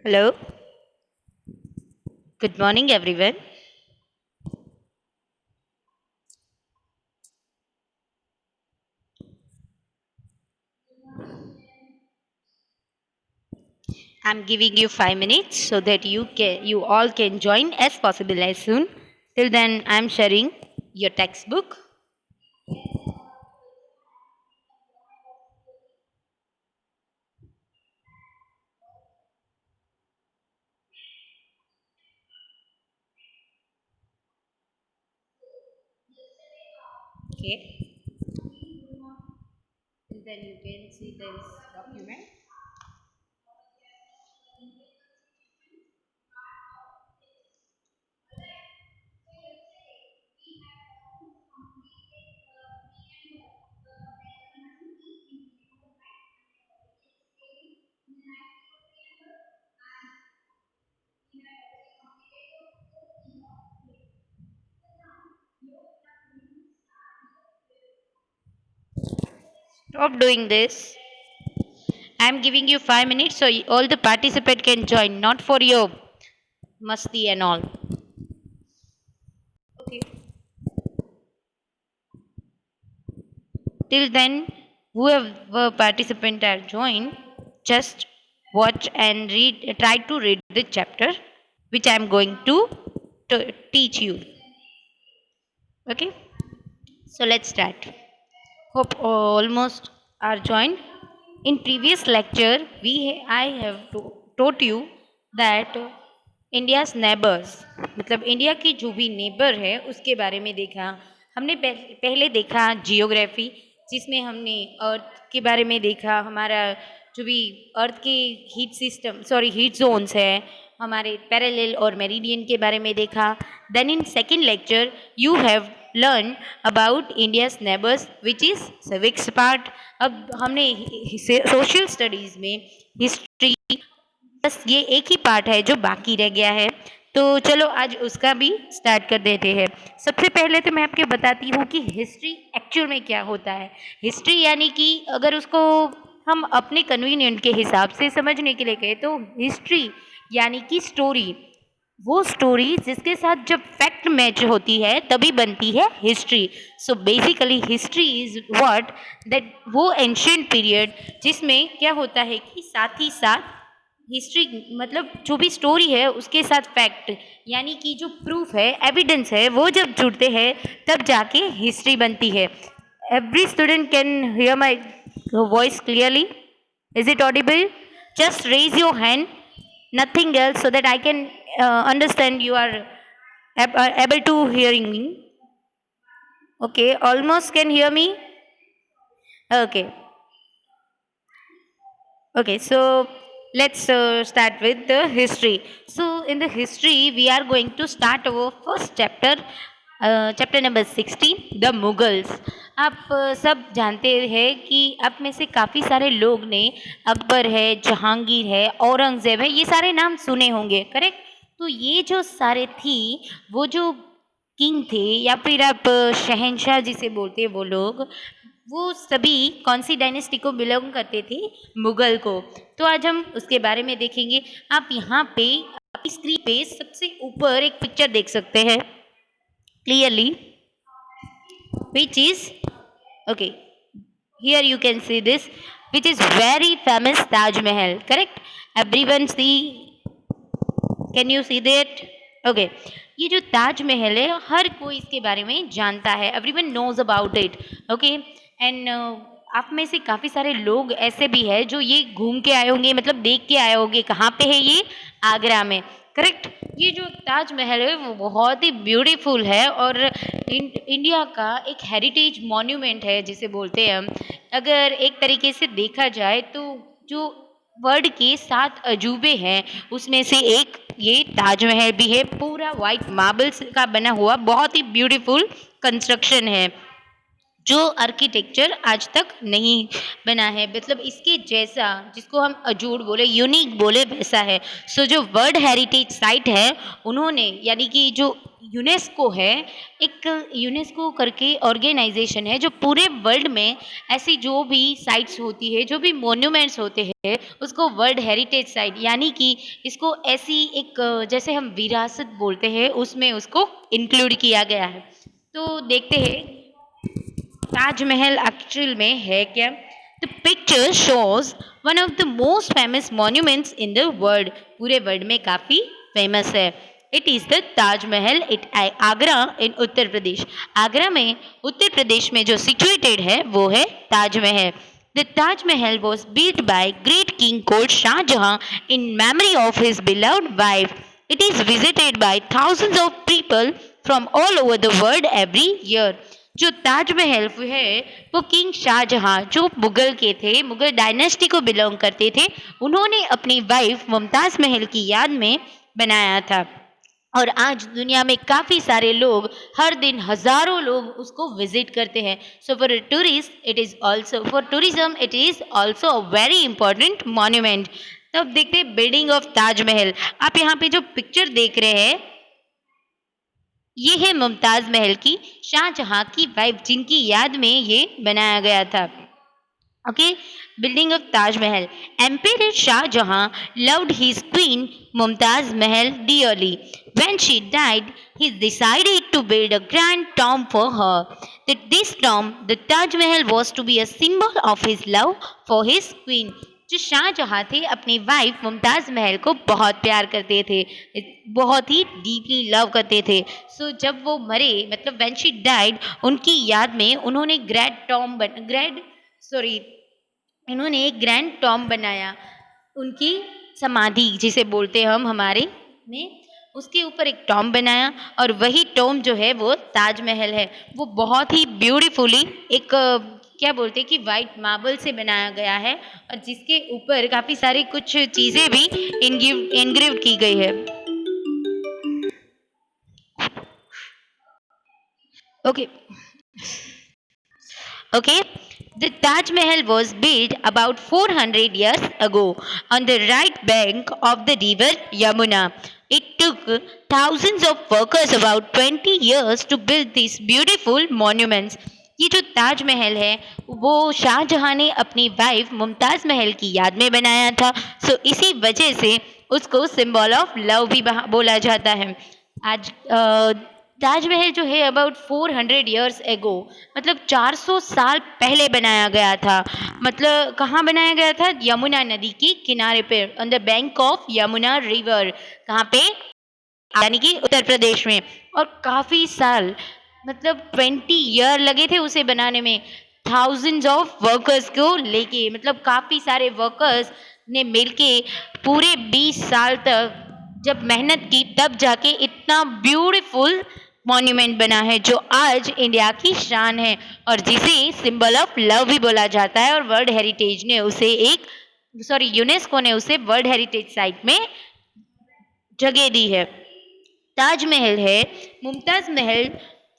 Hello, good morning, everyone. I'm giving you 5 minutes so that you all can join as possible as soon. Till then, I'm sharing your textbook. Okay. Till then, you can see this document. Stop doing this. I'm giving you 5 minutes so all the participant can join, not for your musty and all. Okay. Till then, whoever participant are joined, just watch and read. Try to read the chapter which I am going to teach you. Okay, so let's start. Hope almost are joined. In previous lecture, I have taught you that India's neighbours मतलब India की जो भी neighbour है उसके बारे में देखा हमने पहले देखा जियोग्राफी जिसमें हमने अर्थ के बारे में देखा हमारा जो भी अर्थ के heat system sorry heat zones है हमारे पैरेलल और मेरिडियन के बारे में देखा then in second lecture you have learn about India's neighbours which is civics part अब हमने सोशल स्टडीज़ में हिस्ट्री बस ये एक ही पार्ट है जो बाकी रह गया है तो चलो आज उसका भी स्टार्ट कर देते हैं सबसे पहले तो मैं आपको बताती हूँ कि हिस्ट्री एक्चुअल में क्या होता है हिस्ट्री यानी कि अगर उसको हम अपने कन्वीनियंट के हिसाब से समझने के लिए कहें तो हिस्ट्री यानी कि स्टोरी वो स्टोरी जिसके साथ जब फैक्ट मैच होती है तभी बनती है history so basically history is what that वो एंशियंट पीरियड जिसमें क्या होता है कि साथ ही साथ हिस्ट्री मतलब जो भी स्टोरी है उसके साथ फैक्ट यानी कि जो प्रूफ है एविडेंस है वो जब जुड़ते हैं तब जाके हिस्ट्री बनती है every student can hear my voice clearly is it audible just raise your hand nothing else so that I can understand you are able to hearing me. Okay, almost can hear me. Okay, okay. So let's start with the history. So in the history, we are going to start our first chapter. Chapter number 16 the Mughals आप सब जानते हैं कि आप में से काफ़ी सारे लोग ने अकबर है जहांगीर है औरंगज़ेब है ये सारे नाम सुने होंगे करेक्ट तो ये जो सारे थी वो जो किंग थे या फिर आप शहंशाह जिसे बोलते हैं वो लोग वो सभी कौन सी डायनेस्टी को बिलोंग करते थे मुगल को तो आज हम उसके बारे में देखेंगे आप यहाँ पे आपकी स्क्रीन पे सबसे ऊपर एक पिक्चर देख सकते हैं clearly which is okay here you can see this which is very famous Taj Mahal correct everyone see can you see that okay ये जो ताज महल है हर कोई इसके बारे में जानता है everyone knows about it okay and आप में से काफ़ी सारे लोग ऐसे भी हैं जो ये घूम के आए होंगे मतलब देख के आए होंगे कहाँ पे है ये आगरा में करेक्ट ये जो ताजमहल है वो बहुत ही ब्यूटीफुल है और इंडिया का एक हेरिटेज मॉन्यूमेंट है जिसे बोलते हैं हम अगर एक तरीके से देखा जाए तो जो वर्ल्ड के 7 अजूबे हैं उसमें से एक ये ताजमहल भी है पूरा वाइट मार्बल्स का बना हुआ बहुत ही ब्यूटीफुल कंस्ट्रक्शन है जो आर्किटेक्चर आज तक नहीं बना है मतलब इसके जैसा जिसको हम अजूड़ बोले यूनिक बोले वैसा है सो जो वर्ल्ड हेरिटेज साइट है उन्होंने यानी कि जो यूनेस्को है, एक यूनेस्को करके ऑर्गेनाइजेशन है जो पूरे वर्ल्ड में ऐसी जो भी साइट्स होती है, जो भी मोन्यूमेंट्स होते हैं, उसको वर्ल्ड हेरिटेज साइट यानी कि इसको ऐसी एक जैसे हम विरासत बोलते हैं उसमें उसको इंक्लूड किया गया है। तो देखते हैं ताजमहल एक्चुअल में है क्या। The picture shows one of the most famous monuments in the world, पूरे वर्ल्ड में काफी फेमस है। It is the Taj Mahal it Agra in Uttar Pradesh. Agra में उत्तर प्रदेश में जो सिचुएटेड है वो है Taj Mahal. The Taj Mahal was built by great king called Shah Jahan in memory of his beloved wife. It is visited by thousands of people from all over the world every year. जो ताजमहल है वो king Shahjahan जो मुगल के थे, Mughal dynasty को belong करते थे, उन्होंने अपनी वाइफ मुमताज महल की याद में बनाया था। और आज दुनिया में काफ़ी सारे लोग हर दिन हज़ारों लोग उसको विजिट करते हैं। So for tourist it is also for tourism it is also a very important monument. तो अब देखते हैं बिल्डिंग ऑफ ताजमहल। आप यहाँ पे जो पिक्चर देख रहे हैं ये है मुमताज़ महल की, शाहजहां की वाइफ जिनकी याद में ये बनाया गया था। Okay, building of Taj Mahal. Emperor Shah Jahan loved his queen Mumtaz Mahal dearly. When she died, he decided to build a grand tomb for her. That this tomb, the Taj Mahal, was to be a symbol of his love for his queen. जो शाहजहां थे अपनी wife Mumtaz महल को बहुत प्यार करते थे, बहुत ही deeply love करते थे। सो जब वो मरे मतलब व्हेन शी डाइड, उनकी याद में उन्होंने इन्होंने एक ग्रैंड टॉम्ब बनाया, उनकी समाधि जिसे बोलते हैं हम हमारे में, उसके ऊपर एक टॉम्ब बनाया और वही टॉम्ब जो है वो ताजमहल है। वो बहुत ही ब्यूटीफुली एक क्या बोलते हैं कि वाइट मार्बल से बनाया गया है और जिसके ऊपर काफ़ी सारी कुछ चीज़ें भी इनग्रेव की गई है। Okay Okay, the Taj Mahal was built about 400 years ago on the right bank of the river Yamuna. It took thousands of workers about 20 years to build these beautiful monuments. ये जो ताजमहल है वो शाहजहां ने अपनी wife Mumtaz महल की याद में बनाया था। सो इसी वजह से उसको सिंबल ऑफ लव भी बोला जाता है। आज ताजमहल जो है अबाउट 400 ईयर्स एगो मतलब 400 साल पहले बनाया गया था। मतलब कहाँ बनाया गया था? यमुना नदी के किनारे पे, on the bank of Yamuna river. कहाँ पे? यानी कि उत्तर प्रदेश में। और काफ़ी साल मतलब 20 ईयर लगे थे उसे बनाने में, थाउजेंड्स ऑफ वर्कर्स को लेके, मतलब काफ़ी सारे वर्कर्स ने मिलके पूरे 20 साल तक जब मेहनत की तब जाके इतना ब्यूटीफुल मॉन्यूमेंट बना है जो आज इंडिया की शान है और जिसे सिंबल ऑफ लव भी बोला जाता है। और वर्ल्ड हेरिटेज ने उसे यूनेस्को ने उसे वर्ल्ड हेरिटेज साइट में जगह दी है। ताजमहल है, मुमताज़ महल।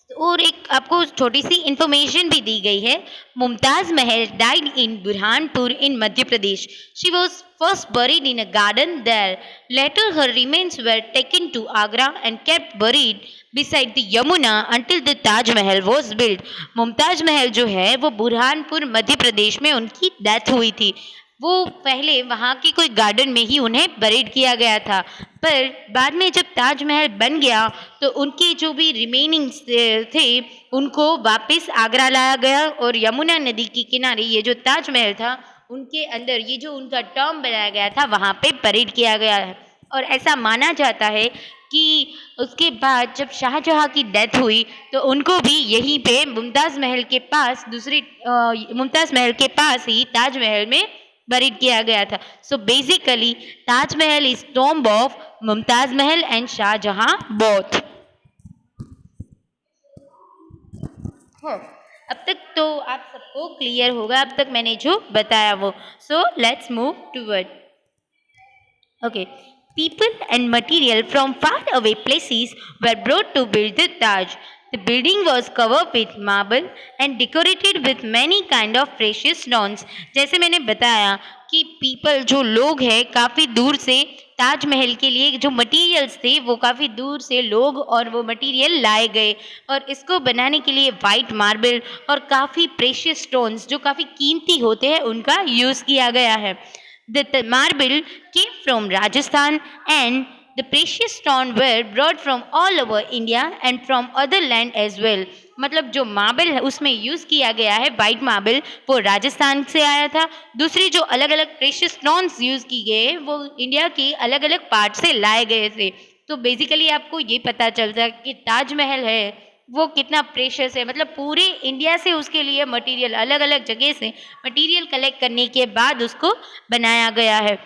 और एक आपको छोटी सी इंफॉर्मेशन भी दी गई है। Mumtaz Mahal died in Burhanpur in Madhya Pradesh. She was first buried in a garden there. Later her remains were taken to Agra and kept buried beside the Yamuna until the Taj Mahal was built. Mumtaz Mahal जो है वो बुरहानपुर मध्य प्रदेश में उनकी डेथ हुई थी। वो पहले वहाँ के कोई गार्डन में ही उन्हें बरीड किया गया था, पर बाद में जब ताजमहल बन गया तो उनके जो भी रिमेनिंग थे उनको वापस आगरा लाया गया और यमुना नदी के किनारे ये जो ताजमहल था उनके अंदर ये जो उनका टॉम्ब बनाया गया था वहाँ पे बरीड किया गया है। और ऐसा माना जाता है कि उसके बाद जब शाहजहां की डेथ हुई तो उनको भी यहीं पे मुमताज़ महल के पास मुमताज़ महल के पास ही ताजमहल में बरीड किया गया था। So basically Taj Mahal is tomb of Mumtaz Mahal and Shahjahan both. अब तक तो आप सबको क्लियर होगा, अब तक मैंने जो बताया वो। So let's move toward. Okay, people and material from far away places were brought to build the Taj. The building was covered with marble and decorated with many kind of precious stones. जैसे मैंने बताया कि people जो लोग हैं काफ़ी दूर से ताजमहल के लिए जो मटेरियल्स थे वो काफ़ी दूर से लोग और वो मटेरियल लाए गए और इसको बनाने के लिए वाइट मार्बल और काफ़ी प्रेशियस स्टोन्स जो काफ़ी कीमती होते हैं उनका यूज़ किया गया है. The marble came from Rajasthan and the precious stone were brought from all over India and from other land as well. मतलब जो मार्बल है उसमें यूज़ किया गया है वाइट मार्बल वो राजस्थान से आया था. दूसरी जो अलग अलग प्रेशियस स्टोन्स यूज़ की गए वो इंडिया के अलग अलग पार्ट से लाए गए थे. तो बेसिकली आपको ये पता चलता है कि ताजमहल है वो कितना प्रेशियस है. मतलब पूरे इंडिया से उसके लिए मटेरियल अलग अलग जगह से मटेरियल कलेक्ट करने के बाद उसको बनाया गया है.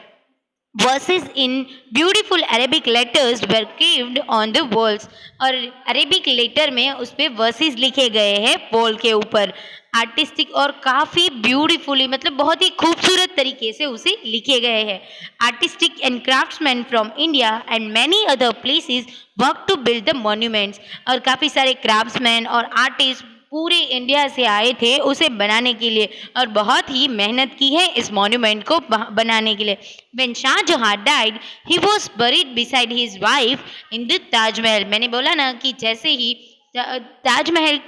Verses in beautiful Arabic letters were carved on the walls. और अरेबिक लेटर में उस पर वर्सेस लिखे गए हैं वॉल के ऊपर आर्टिस्टिक और काफ़ी ब्यूटीफुली मतलब बहुत ही खूबसूरत तरीके से उसे लिखे गए हैं. Artistic and craftsman from India and many other places work to build the monuments. और काफ़ी सारे क्राफ्ट्समैन और आर्टिस्ट पूरे इंडिया से आए थे उसे बनाने के लिए और बहुत ही मेहनत की है इस मॉन्यूमेंट को बनाने के लिए. When Shah Jahan died, he was buried beside his wife in the Taj Mahal. मैंने बोला ना कि जैसे ही ताजमहल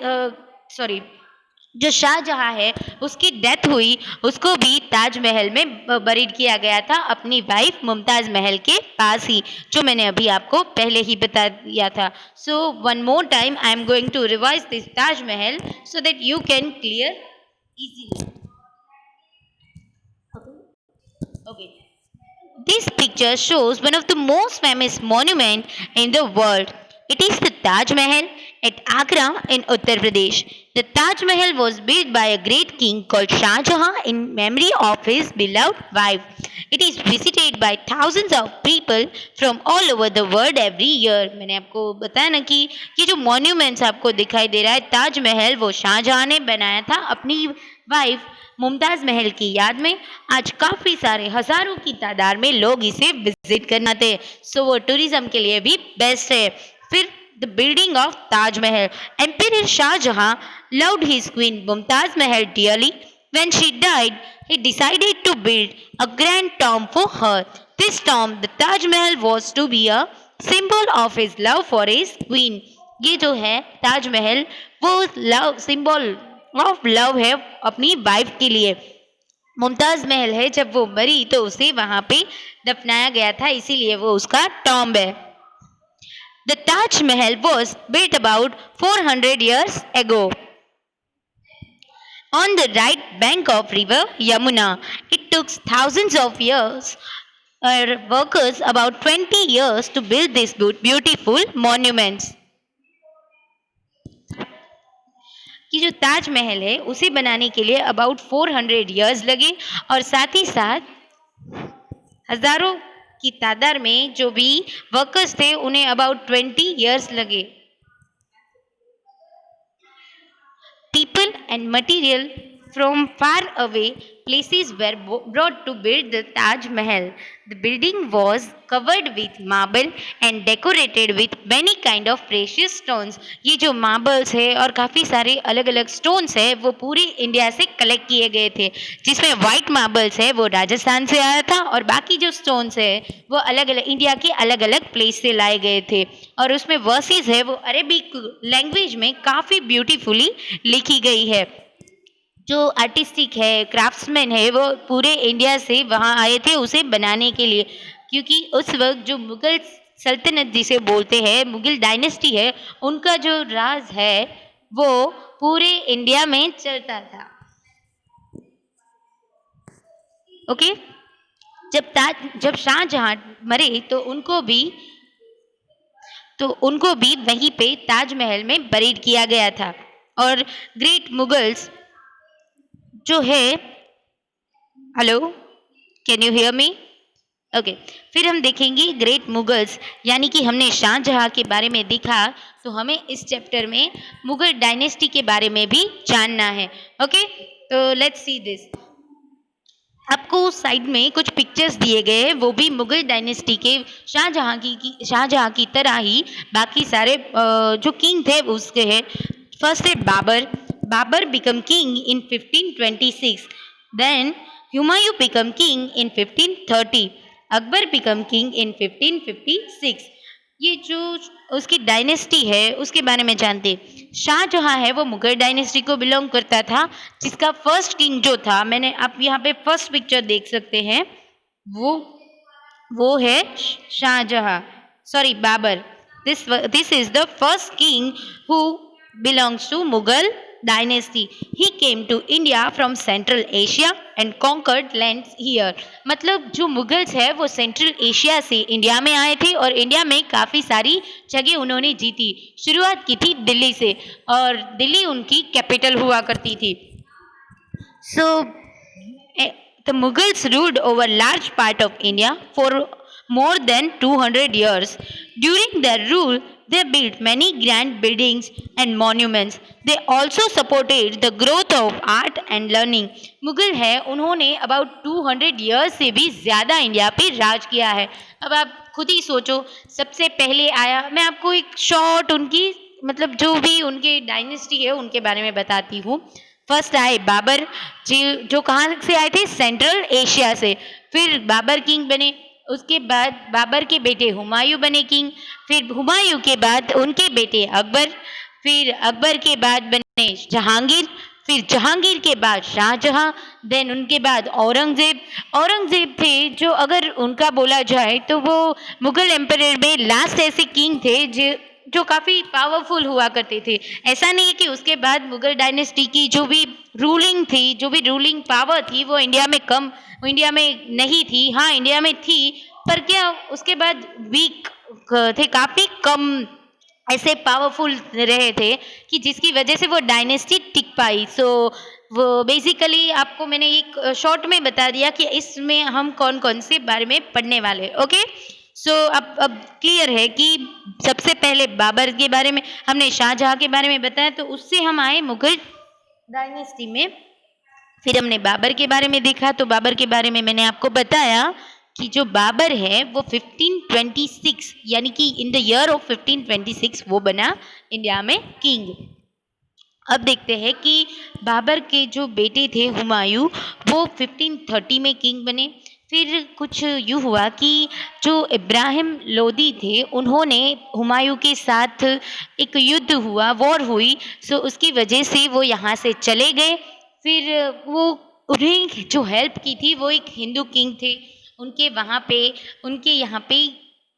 सॉरी जो शाहजहाँ है उसकी डेथ हुई उसको भी ताजमहल में बरीड किया गया था अपनी वाइफ मुमताज़ महल के पास ही जो मैंने अभी आपको पहले ही बता दिया था. So one more time I am going to revise this Taj Mahal so that you can clear easily. Okay. This picture shows one of the most famous monuments in the world. It is the Taj Mahal at Agra in Uttar Pradesh. The Taj Mahal was built by a great king called Shah Jahan in memory of his beloved wife. It is visited by thousands of people from all over the world every year. मैंने आपको बताया ना कि ये जो monuments आपको दिखाई दे रहा है ताज महल वो शाहजहां ने बनाया था अपनी वाइफ मुमताज़ महल की याद में. आज काफ़ी सारे हज़ारों की तादाद में लोग इसे विजिट करना थे. सो वो टूरिज्म के लिए भी बेस्ट है. फिर the building of Taj Mahal. Emperor Shahjahan loved his queen Mumtaz Mahal dearly. When she died, he decided to build a grand tomb for her. This tomb, the Taj Mahal, was to be a symbol of his love for his queen. ये जो है ताजमहल वो love symbol of love है अपनी wife के लिए. मुमताज़ महल है जब वो मरी तो उसे वहाँ पे दफनाया गया था इसीलिए वो उसका टॉम्ब है. The Taj Mahal was built about 400 years ago on the right bank of river Yamuna. It took thousands of years workers about 20 years to build these beautiful monuments. कि जो ताजमहल है उसे बनाने के लिए अबाउट 400 इयर्स लगे और साथ ही साथ हज़ारों की तादाद में जो भी वर्कर्स थे उन्हें अबाउट 20 इयर्स लगे. People and material from far away places were brought to build the Taj Mahal. The building was covered with marble and decorated with many kind of precious stones. ये जो marbles है और काफ़ी सारे अलग अलग stones है वो पूरी इंडिया से कलेक्ट किए गए थे जिसमें white marbles है वो राजस्थान से आया था और बाकी जो stones है वो अलग अलग इंडिया के अलग अलग प्लेस से लाए गए थे और उसमें वर्सेस है वो अरेबिक लैंग्वेज में काफ़ी ब्यूटीफुली लिखी गई है. जो आर्टिस्टिक है क्राफ्ट्समैन है वो पूरे इंडिया से वहाँ आए थे उसे बनाने के लिए क्योंकि उस वक्त जो मुग़ल सल्तनत जिसे बोलते हैं मुग़ल डायनेस्टी है उनका जो राज है वो पूरे इंडिया में चलता था. ओके. जब शाहजहां मरे तो उनको भी वहीं पे ताजमहल में बरीड किया गया था. और ग्रेट मुगल्स जो है hello can you hear me okay. फिर हम देखेंगे ग्रेट मुगल्स यानी कि हमने शाहजहां के बारे में देखा तो हमें इस चैप्टर में मुगल डायनेस्टी के बारे में भी जानना है. ओके तो लेट्स सी दिस. आपको साइड में कुछ पिक्चर्स दिए गए हैं, वो भी मुगल डायनेस्टी के शाहजहां की तरह ही बाकी सारे जो किंग थे उसके हैं। फर्स्ट है Babur. Babur become king in 1526। Then Humayun become king in 1530। Akbar become king in 1556। ये जो उसकी डायनेस्टी है उसके बारे में जानते। शाहजहां है वो मुगल डायनेस्टी को बिलोंग करता था, जिसका फर्स्ट किंग जो था, मैंने आप यहाँ पे फर्स्ट पिक्चर देख सकते हैं, वो वो है Shahjahan, sorry Babur. This is the first king who belongs to Mughal dynasty. He came to India from Central Asia and conquered lands here. मतलब जो मुगल्स है वो सेंट्रल एशिया से इंडिया में आए थे और इंडिया में काफ़ी सारी जगह उन्होंने जीती। शुरुआत की थी दिल्ली से, और दिल्ली उनकी कैपिटल हुआ करती थी। So, the Mughals ruled over large part of India for more than 200 years. During their rule, they built many grand buildings and monuments. They also supported the growth of art and learning. Mughal है उन्होंने about 200 years से भी ज़्यादा India पे राज किया है। अब आप खुद ही सोचो, सबसे पहले आया, मैं आपको एक शॉर्ट उनकी मतलब जो भी उनकी डायनेस्टी है उनके बारे में बताती हूँ। फर्स्ट आए बाबर जी, जो कहाँ से आए थे, सेंट्रल एशिया से। फिर बाबर किंग बने, उसके बाद बाबर के बेटे हुमायूं बने किंग। फिर हुमायूं के बाद उनके बेटे अकबर। फिर अकबर के बाद बने जहांगीर। फिर जहांगीर के बाद शाहजहां। देन उनके बाद औरंगजेब। औरंगजेब थे जो अगर उनका बोला जाए तो वो मुगल एम्परर में लास्ट ऐसे किंग थे जो काफ़ी पावरफुल हुआ करते थे। ऐसा नहीं है कि उसके बाद मुगल डायनेस्टी की जो भी रूलिंग थी, जो भी रूलिंग पावर थी, वो इंडिया में नहीं थी। हाँ, इंडिया में थी, पर क्या उसके बाद वीक थे, काफ़ी कम ऐसे पावरफुल रहे थे कि जिसकी वजह से वो डायनेस्टी टिक पाई। सो वो बेसिकली आपको मैंने एक शॉर्ट में बता दिया कि इसमें हम कौन कौन से बारे में पढ़ने वाले। ओके, सो अब क्लियर है कि सबसे पहले बाबर के बारे में हमने, शाहजहां के बारे में बताया, तो उससे हम आए मुगल डायनेस्टी में। फिर हमने बाबर के बारे में देखा, तो बाबर के बारे में मैंने आपको बताया कि जो बाबर है वो 1526 यानी कि इन द ईयर ऑफ 1526 वो बना इंडिया में किंग। अब देखते हैं कि बाबर के जो बेटे थे हुमायूं, वो 1530 में किंग बने। फिर कुछ यूँ हुआ कि जो इब्राहिम लोदी थे उन्होंने हुमायूं के साथ एक युद्ध हुआ, वॉर हुई। सो उसकी वजह से वो यहाँ से चले गए। फिर वो उन्हें जो हेल्प की थी वो एक हिंदू किंग थे, उनके वहाँ पे उनके यहाँ पे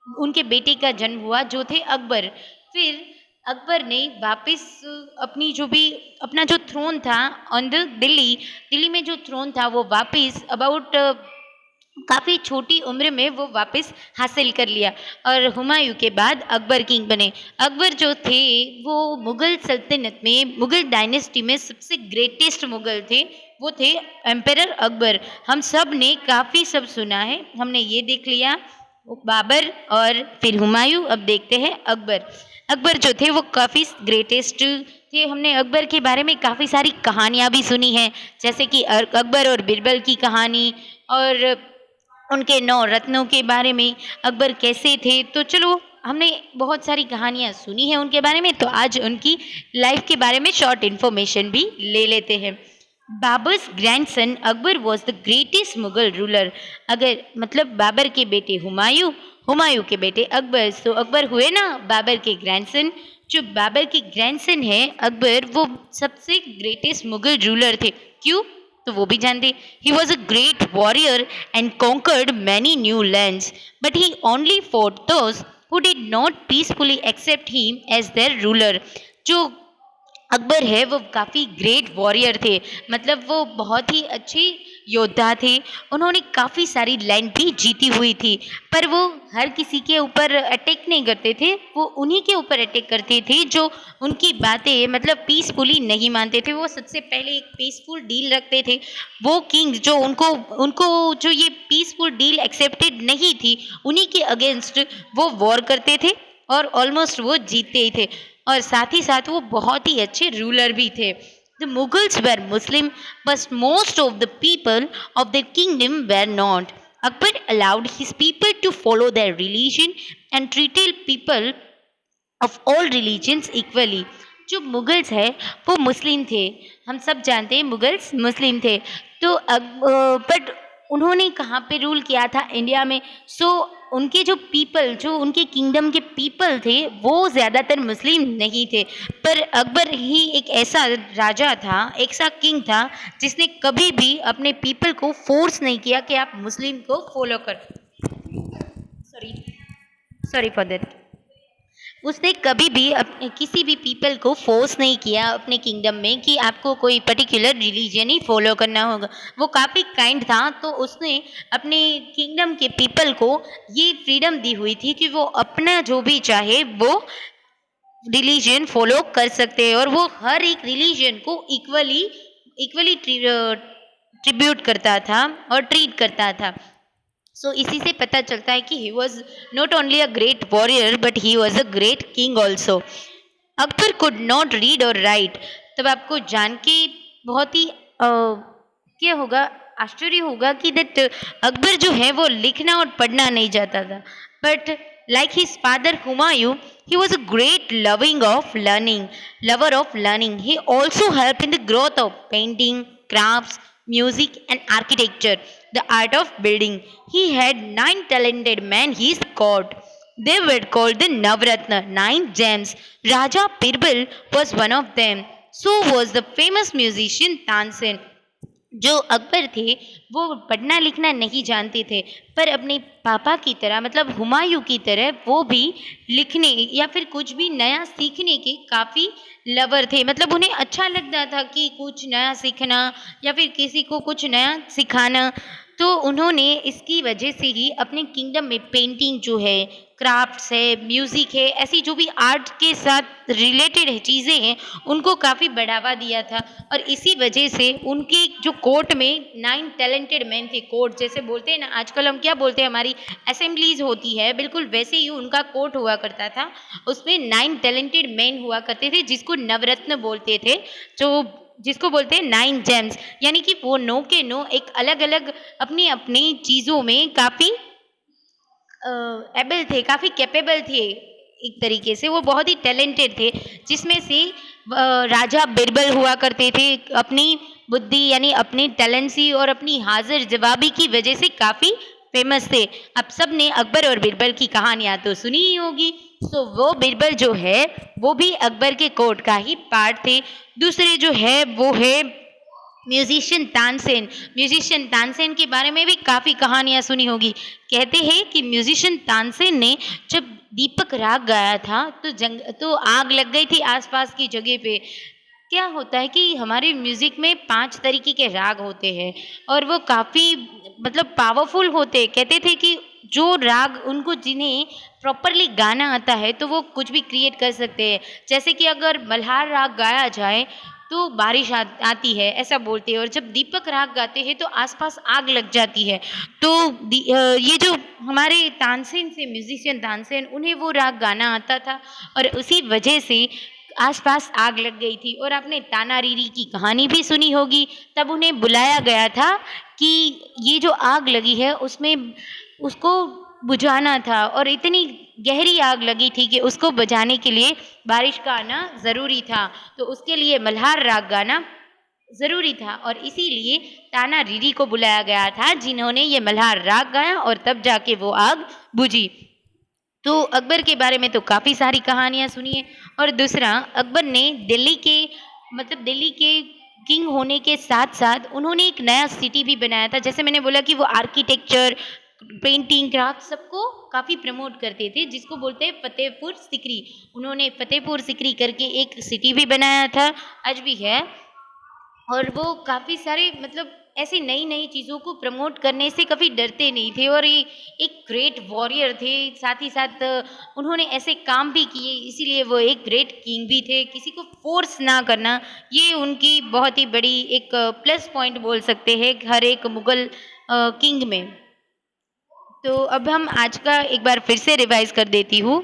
उनके बेटे का जन्म हुआ जो थे अकबर। फिर अकबर ने वापस अपनी जो भी अपना जो थ्रोन था ऑन द दिल्ली में जो थ्रोन था वो वापस अबाउट काफ़ी छोटी उम्र में वो वापस हासिल कर लिया, और हुमायूं के बाद अकबर किंग बने। अकबर जो थे वो मुग़ल सल्तनत में, मुग़ल डायनेस्टी में सबसे ग्रेटेस्ट मुग़ल थे, वो थे एम्परर अकबर। हम सब ने काफ़ी सब सुना है, हमने ये देख लिया बाबर और फिर हुमायूं। अब देखते हैं अकबर। अकबर जो थे वो काफ़ी ग्रेटेस्ट थे। हमने अकबर के बारे में काफ़ी सारी कहानियाँ भी सुनी हैं, जैसे कि अकबर और बिरबल की कहानी, और उनके 9 रत्नों के बारे में, अकबर कैसे थे। तो चलो, हमने बहुत सारी कहानियाँ सुनी हैं उनके बारे में, तो आज उनकी लाइफ के बारे में शॉर्ट इन्फॉर्मेशन भी ले लेते हैं। Babar's grandson Akbar was the greatest Mughal ruler. अगर मतलब बाबर के बेटे हुमायूं, हुमायूं के बेटे अकबर, तो अकबर हुए ना बाबर के ग्रैंडसन। जो बाबर के ग्रैंडसन है अकबर, वो सबसे ग्रेटेस्ट मुगल रूलर थे। क्यों, तो वो भी जानते। He was a great warrior and conquered many new lands, but he only fought those who did not peacefully accept him as their ruler. जो अकबर है वो काफ़ी ग्रेट वॉरियर थे, मतलब वो बहुत ही अच्छे योद्धा थे। उन्होंने काफ़ी सारी लैंड भी जीती हुई थी, पर वो हर किसी के ऊपर अटैक नहीं करते थे, वो उन्हीं के ऊपर अटैक करते थे जो उनकी बातें मतलब पीसफुली नहीं मानते थे। वो सबसे पहले एक पीसफुल डील रखते थे। वो किंग जो उनको उनको जो ये पीसफुल डील एक्सेप्टेड नहीं थी, उन्हीं के अगेंस्ट वो वॉर करते थे, और ऑलमोस्ट वो जीतते ही थे, और साथ ही साथ वो बहुत ही अच्छे रूलर भी थे। The Mughals were Muslim, but most of the people of their kingdom were not. Akbar allowed his people to follow their religion and treated people of all religions equally. जो मुगल्स है वो मुस्लिम थे, हम सब जानते हैं मुगल्स मुस्लिम थे. तो बट उन्होंने कहाँ पे रूल किया था इंडिया में. सो उनके जो पीपल, जो उनके किंगडम के पीपल थे वो ज़्यादातर मुस्लिम नहीं थे. पर अकबर ही एक ऐसा राजा था, एक ऐसा किंग था जिसने कभी भी अपने पीपल को फोर्स नहीं किया कि आप मुस्लिम को फॉलो कर. Sorry sorry for that. उसने कभी भी किसी भी पीपल को फोर्स नहीं किया अपने किंगडम में कि आपको कोई पर्टिकुलर रिलीजन ही फॉलो करना होगा. वो काफ़ी काइंड था, तो उसने अपने किंगडम के पीपल को ये फ्रीडम दी हुई थी कि वो अपना जो भी चाहे वो रिलीजन फॉलो कर सकते हैं, और वो हर एक रिलीजन को इक्वली इक्वली ट्रिब्यूट करता था और ट्रीट करता था. सो इसी से पता चलता है कि he was not only a great warrior but he was a great king also. Akbar could not read और राइट. तब आपको जान के बहुत ही क्या होगा, आश्चर्य होगा कि दैट अकबर जो है वो लिखना और पढ़ना नहीं जाता था. But like his father Humayun, he was a great lover of learning. He also helped in the growth of painting, crafts, music and architecture, the art of building. He had 9 talented men he scored. They were called the Navratna, 9 gems. Raja Birbal was one of them. So was the famous musician Tansen. जो अकबर थे वो पढ़ना लिखना नहीं जानते थे, पर अपने पापा की तरह मतलब हुमायूं की तरह वो भी लिखने या फिर कुछ भी नया सीखने के काफ़ी लवर थे. मतलब उन्हें अच्छा लगता था कि कुछ नया सीखना या फिर किसी को कुछ नया सिखाना. तो उन्होंने इसकी वजह से ही अपने किंगडम में पेंटिंग जो है, क्राफ्ट्स है, म्यूज़िक है, ऐसी जो भी आर्ट के साथ रिलेटेड है चीज़ें हैं, उनको काफ़ी बढ़ावा दिया था. और इसी वजह से उनके जो कोर्ट में 9 टैलेंटेड मैन थे. कोर्ट जैसे बोलते हैं ना, आजकल हम क्या बोलते हैं, हमारी असेंबलीज होती है, बिल्कुल वैसे ही उनका कोर्ट हुआ करता था. उसमें 9 टैलेंटेड मैन हुआ करते थे जिसको नवरत्न बोलते थे, जो जिसको बोलते हैं 9 जेम्स. यानी कि वो नो के नो एक अलग अलग अपनी अपनी चीज़ों में काफ़ी एबल थे, काफ़ी कैपेबल थे. एक तरीके से वो बहुत ही टैलेंटेड थे, जिसमें से राजा बिरबल हुआ करते थे. अपनी बुद्धि यानी अपनी टैलेंसी और अपनी हाजिर जवाबी की वजह से काफ़ी फेमस थे. अब सब ने अकबर और बिरबल की कहानियाँ तो सुनी ही होगी. सो वो बिरबल जो है वो भी अकबर के कोर्ट का ही पार्ट थे. दूसरे जो है वो है म्यूजिशियन तानसेन. म्यूजिशियन तानसेन के बारे में भी काफ़ी कहानियाँ सुनी होगी. कहते हैं कि म्यूजिशियन तानसेन ने जब दीपक राग गाया था तो आग लग गई थी आसपास की जगह पे. क्या होता है कि हमारे म्यूज़िक में 5 तरीके के राग होते हैं और वो काफ़ी मतलब पावरफुल होते हैं. कहते थे कि जो राग उनको जिन्हें प्रॉपरली गाना आता है तो वो कुछ भी क्रिएट कर सकते हैं. जैसे कि अगर मल्हार राग गाया जाए तो बारिश आती है, ऐसा बोलते हैं. और जब दीपक राग गाते हैं तो आसपास आग लग जाती है. तो ये जो हमारे तानसेन से म्यूजिशियन तानसेन, उन्हें वो राग गाना आता था और उसी वजह से आसपास आग लग गई थी. और आपने ताना रीरी की कहानी भी सुनी होगी. तब उन्हें बुलाया गया था कि ये जो आग लगी है उसमें उसको बुझाना था, और इतनी गहरी आग लगी थी कि उसको बुझाने के लिए बारिश का आना ज़रूरी था. तो उसके लिए मल्हार राग गाना ज़रूरी था और इसीलिए ताना रीरी को बुलाया गया था, जिन्होंने ये मल्हार राग गाया और तब जाके वो आग बुझी. तो अकबर के बारे में तो काफ़ी सारी कहानियाँ सुनी है. और दूसरा, अकबर ने दिल्ली के मतलब दिल्ली के किंग होने के साथ साथ उन्होंने एक नया सिटी भी बनाया था. जैसे मैंने बोला कि वो आर्किटेक्चर, पेंटिंग, क्राफ्ट सबको काफ़ी प्रमोट करते थे, जिसको बोलते हैं फतेहपुर सिकरी. उन्होंने फतेहपुर सिकरी करके एक सिटी भी बनाया था, आज भी है. और वो काफ़ी सारे मतलब ऐसी नई नई चीज़ों को प्रमोट करने से कभी डरते नहीं थे. और ये एक ग्रेट वॉरियर थे, साथ ही साथ उन्होंने ऐसे काम भी किए, इसीलिए वो एक ग्रेट किंग भी थे. किसी को फोर्स ना करना, ये उनकी बहुत ही बड़ी एक प्लस पॉइंट बोल सकते हैं हर एक मुग़ल किंग में. तो अब हम आज का एक बार फिर से रिवाइज कर देती हूँ.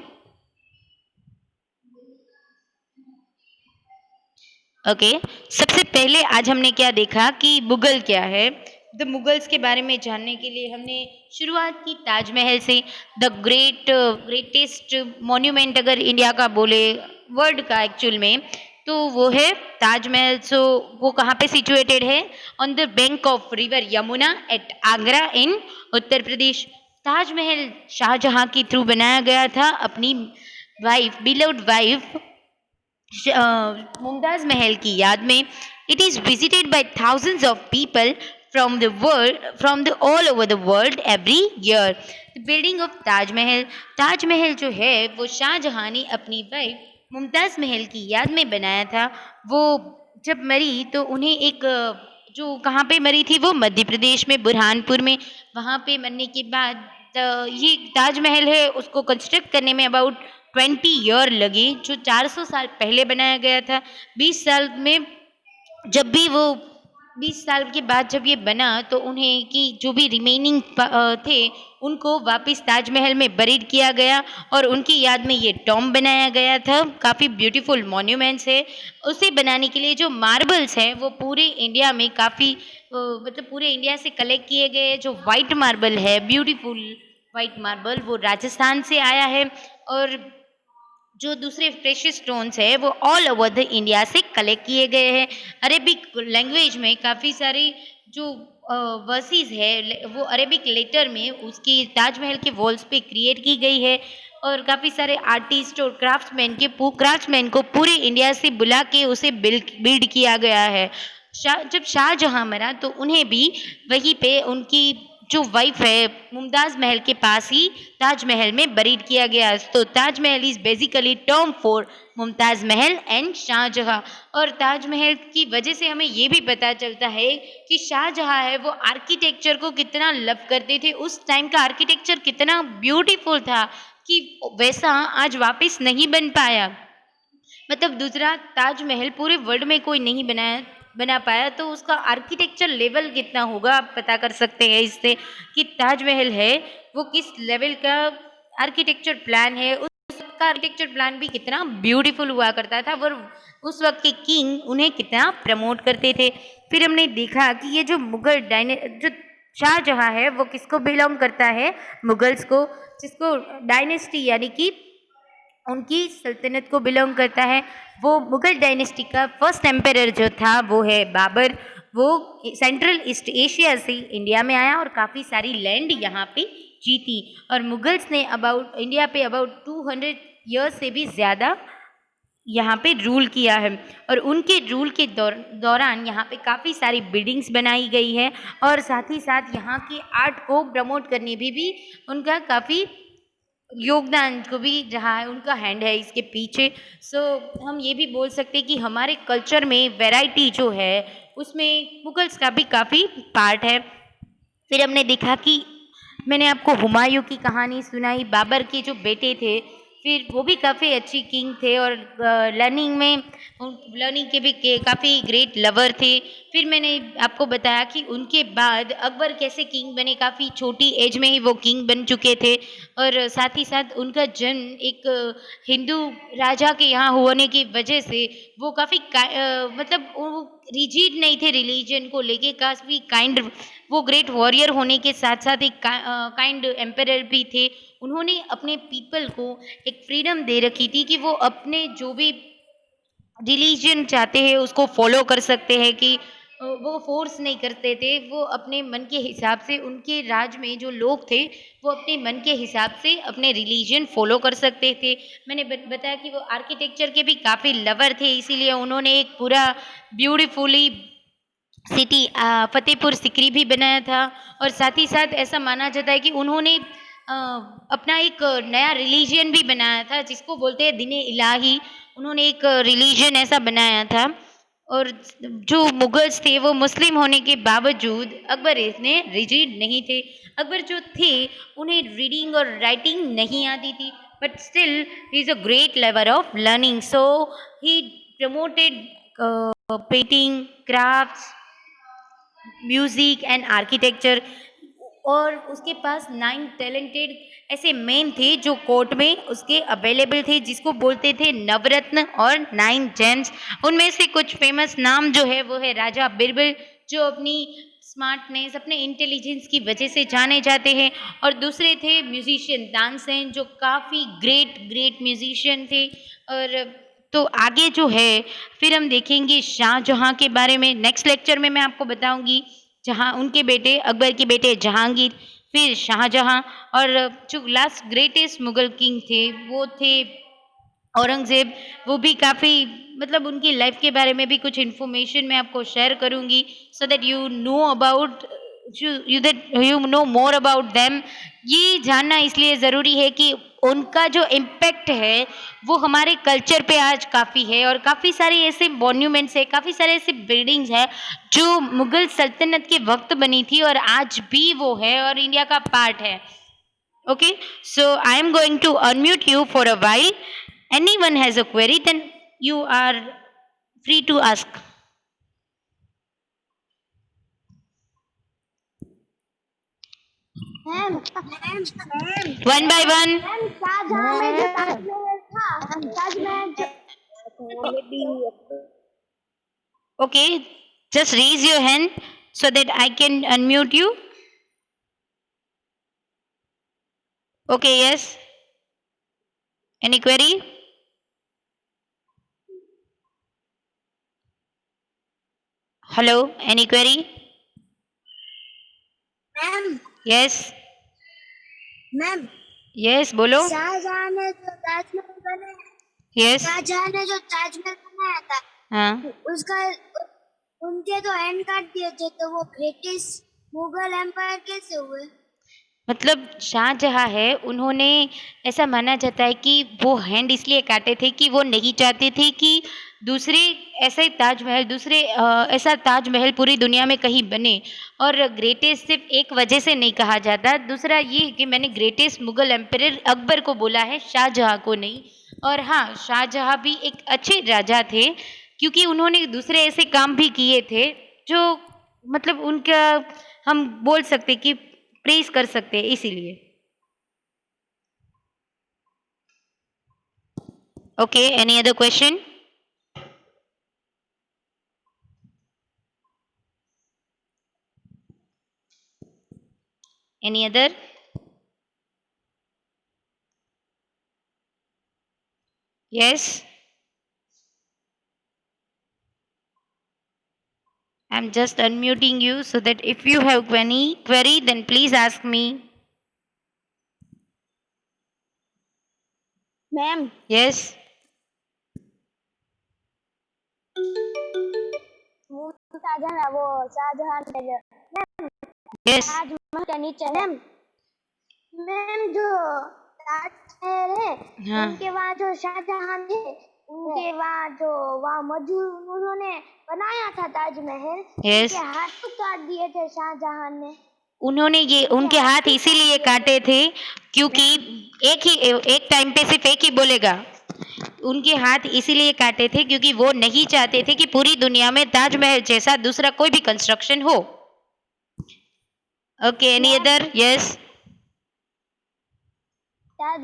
ओके, सबसे पहले आज हमने क्या देखा कि मुगल क्या है। द मुगल्स के बारे में जानने के लिए हमने शुरुआत की ताजमहल से। द ग्रेटेस्ट मॉन्यूमेंट अगर इंडिया का बोले, वर्ल्ड का एक्चुअल में, तो वो है ताजमहल। सो वो कहाँ पे सिचुएटेड है? On the bank of river Yamuna at Agra in Uttar Pradesh. Taj Mahal Shah Jahan के थ्रू बनाया गया था, अपनी wife, beloved wife Mumtaz Mahal की याद में। It is visited by thousands of people from the all over the world every year. The building of Taj Mahal, Taj Mahal जो है वो शाहजहां ने अपनी वाइफ मुमताज महल की याद में बनाया था। वो जब मरी तो उन्हें एक जो कहाँ पे मरी थी, वो मध्य प्रदेश में बुरहानपुर में। वहाँ पे मरने के बाद ये ताजमहल है उसको कंस्ट्रक्ट करने में अबाउट 20 ईयर लगे, जो 400 साल पहले बनाया गया था। 20 साल में जब भी वो 20 साल के बाद जब ये बना तो उन्हें कि जो भी रिमेनिंग थे उनको वापस ताजमहल में बरीड किया गया और उनकी याद में ये टॉम बनाया गया था। काफ़ी ब्यूटीफुल मॉन्यूमेंट्स है। उसे बनाने के लिए जो मार्बल्स है वो पूरे इंडिया में काफ़ी मतलब पूरे इंडिया से कलेक्ट किए गए। जो वाइट मार्बल है, ब्यूटीफुल वाइट मार्बल, वो राजस्थान से आया है। और जो दूसरे प्रेशियस स्टोन्स है वो ऑल ओवर द इंडिया से कलेक्ट किए गए हैं। अरेबिक लैंग्वेज में काफ़ी सारी जो वर्सेस है वो अरेबिक लेटर में उसकी ताजमहल के वॉल्स पे क्रिएट की गई है। और काफ़ी सारे आर्टिस्ट और क्राफ्ट्समैन को पूरे इंडिया से बुला के उसे बिल्ड किया गया है। जब शाहजहां मरा तो उन्हें भी वहीं पे उनकी जो वाइफ है मुमताज महल के पास ही ताजमहल में बरीड किया गया। तो Taj Mahal is basically term for Mumtaz Mahal and Shahjahan. और ताजमहल की वजह से हमें ये भी पता चलता है कि शाहजहां है वो आर्किटेक्चर को कितना लव करते थे। उस टाइम का आर्किटेक्चर कितना ब्यूटीफुल था कि वैसा आज वापस नहीं बन पाया। मतलब दूसरा ताजमहल पूरे वर्ल्ड में कोई नहीं बना पाया, तो उसका आर्किटेक्चर लेवल कितना होगा आप पता कर सकते हैं इससे कि ताजमहल है वो किस लेवल का आर्किटेक्चर प्लान है। उसका आर्किटेक्चर प्लान भी कितना ब्यूटीफुल हुआ करता था और उस वक्त के किंग उन्हें कितना प्रमोट करते थे। फिर हमने देखा कि ये जो जो शाहजहां है वो किसको बिलोंग करता है? मुगल्स को, जिसको डायनेस्टी यानी कि उनकी सल्तनत को बिलोंग करता है। वो मुगल डायनेस्टी का फर्स्ट एम्परर जो था वो है बाबर। वो सेंट्रल ईस्ट एशिया से इंडिया में आया और काफ़ी सारी लैंड यहाँ पे जीती। और मुगल्स ने अबाउट इंडिया पे अबाउट 200 ईयर्स से भी ज़्यादा यहाँ पे रूल किया है। और उनके रूल के दौरान यहाँ पे काफ़ी सारी बिल्डिंग्स बनाई गई है और साथ ही साथ यहाँ की आर्ट को प्रमोट करने में भी उनका काफ़ी योगदान को भी रहा है, उनका हैंड है इसके पीछे। सो हम ये भी बोल सकते हैं कि हमारे कल्चर में वैरायटी जो है उसमें मुगल्स का भी काफ़ी पार्ट है। फिर हमने देखा कि मैंने आपको हुमायूं की कहानी सुनाई, बाबर के जो बेटे थे, फिर वो भी काफ़ी अच्छी किंग थे और लर्निंग के भी काफ़ी ग्रेट लवर थे। फिर मैंने आपको बताया कि उनके बाद अकबर कैसे किंग बने, काफ़ी छोटी एज में ही वो किंग बन चुके थे। और साथ ही साथ उनका जन्म एक हिंदू राजा के यहाँ होने की वजह से वो काफ़ी मतलब वो रिजिड नहीं थे रिलीजन को लेके, काफ़ी काइंड, वो ग्रेट वॉरियर होने के साथ साथ एक काइंड एम्परर भी थे। उन्होंने अपने पीपल को एक फ्रीडम दे रखी थी कि वो अपने जो भी रिलीजन चाहते हैं उसको फॉलो कर सकते हैं, कि वो फोर्स नहीं करते थे। वो अपने मन के हिसाब से, उनके राज में जो लोग थे वो अपने मन के हिसाब से अपने रिलीजन फॉलो कर सकते थे। मैंने बताया कि वो आर्किटेक्चर के भी काफ़ी लवर थे, इसीलिए उन्होंने एक पूरा ब्यूटीफुली सिटी फतेहपुर सिकरी भी बनाया था। और साथ ही साथ ऐसा माना जाता है कि उन्होंने अपना एक नया रिलीजन भी बनाया था जिसको बोलते हैं दीन इलाही। उन्होंने एक रिलीजन ऐसा बनाया था। और जो मुगल्स थे वो मुस्लिम होने के बावजूद अकबर इतने रिजिड नहीं थे। अकबर जो थे उन्हें रीडिंग और राइटिंग नहीं आती थी, but still he is a great level of learning. So he promoted painting, crafts, music and architecture. और उसके पास 9 टैलेंटेड ऐसे मेन थे जो कोर्ट में उसके अवेलेबल थे, जिसको बोलते थे नवरत्न और 9 जेम्स। उनमें से कुछ फेमस नाम जो है वो है राजा बिरबल, जो अपनी स्मार्टनेस, अपने इंटेलिजेंस की वजह से जाने जाते हैं। और दूसरे थे म्यूजिशियन तानसेन, जो काफ़ी ग्रेट ग्रेट म्यूजिशियन थे। और तो आगे जो है फिर हम देखेंगे शाहजहाँ के बारे में। नेक्स्ट लेक्चर में मैं आपको बताऊंगी जहाँ उनके बेटे अकबर के बेटे जहांगीर, फिर शाहजहाँ, और जो लास्ट ग्रेटेस्ट मुगल किंग थे वो थे औरंगज़ेब। वो भी काफ़ी, मतलब उनकी लाइफ के बारे में भी कुछ इन्फॉर्मेशन मैं आपको शेयर करूंगी, सो that you know about you know more about them. ये जानना इसलिए ज़रूरी है कि उनका जो इम्पैक्ट है वो हमारे कल्चर पे आज काफ़ी है, और काफ़ी सारे ऐसे मॉन्यूमेंट्स है, काफ़ी सारे ऐसे बिल्डिंग्स है जो मुगल सल्तनत के वक्त बनी थी और आज भी वो है और इंडिया का पार्ट है। Okay, so I am going to unmute you for a while. Anyone has a query, then you are free to ask. Ma'am ma'am One by one. Ma'am Shahjahan में जो ताजमहल था, Taj Mahal Okay, just raise your hand so that I can unmute you. Okay, yes. Any query? Hello, any query? Ma'am Yes, ma'am yes, बोलो. शाहजहां ने जो ताजमहल बनाया, Yes. Shahjahan ने जो ताजमहल बनाया था, हाँ. उसका उनके तो हैंड काट दिए थे, तो वो ब्रिटिश मुगल एम्पायर कैसे हुए? मतलब शाहजहाँ है, उन्होंने ऐसा माना जाता है कि वो हैंड इसलिए काटे थे कि वो नहीं चाहते थे कि दूसरे ऐसे ताजमहल, दूसरे ऐसा ताजमहल पूरी दुनिया में कहीं बने। और ग्रेटेस्ट सिर्फ एक वजह से नहीं कहा जाता, दूसरा ये कि मैंने ग्रेटेस्ट मुगल एम्परर अकबर को बोला है, शाहजहाँ को नहीं। और हाँ, शाहजहाँ भी एक अच्छे राजा थे क्योंकि उन्होंने दूसरे ऐसे काम भी किए थे जो, मतलब उनका हम बोल सकते कि प्रेज कर सकते हैं, इसीलिए। Okay, any other question? Any other? Yes, I am just unmuting you so that if you have any query then please ask me. Ma'am Yes, वो शाहजहां, वो शाहजहां के yes, ताजमहल के नीचे मैम, मैम जो ताजमहल है, हाँ, उनके वहाँ जो शाहजहां ने, उनके वहाँ जो वहाँ मजदूर उन्होंने बनाया था ताजमहल, yes. उनके हाथ तो काट दिए थे शाहजहां ने। उन्होंने ये उनके हाथ इसीलिए काटे थे क्योंकि एक टाइम पे सिर्फ एक ही बोलेगा। उनके हाथ इसीलिए काटे थे क्योंकि वो नहीं चाहते थे कि पूरी दुनिया में ताजमहल जैसा दूसरा कोई भी कंस्ट्रक्शन हो। Okay, any other? यस। ताज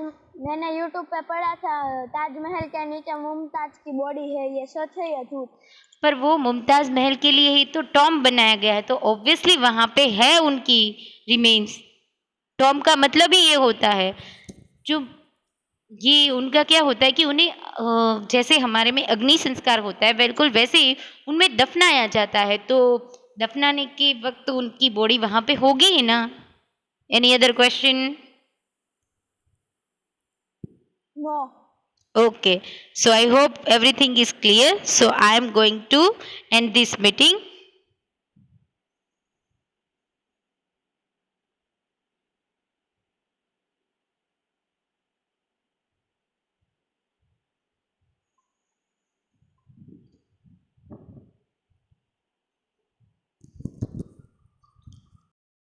मैंने यूट्यूब पे पढ़ा था, ताजमहल के नीचे मुमताज की बॉडी है, ये सच है या झूठ? पर वो मुमताज महल के लिए ही तो टॉम बनाया गया है, तो ऑब्वियसली वहां पे है उनकी रिमेन्स। टॉम का मतलब ही ये होता है, जो ये उनका क्या होता है कि उन्हें जैसे हमारे में अग्नि संस्कार होता है बिल्कुल वैसे ही उनमें दफनाया जाता है, तो दफनाने के वक्त उनकी बॉडी वहां पे होगी ही ना। Any other question? No. Okay, so I hope everything is clear. So I am going to end this meeting.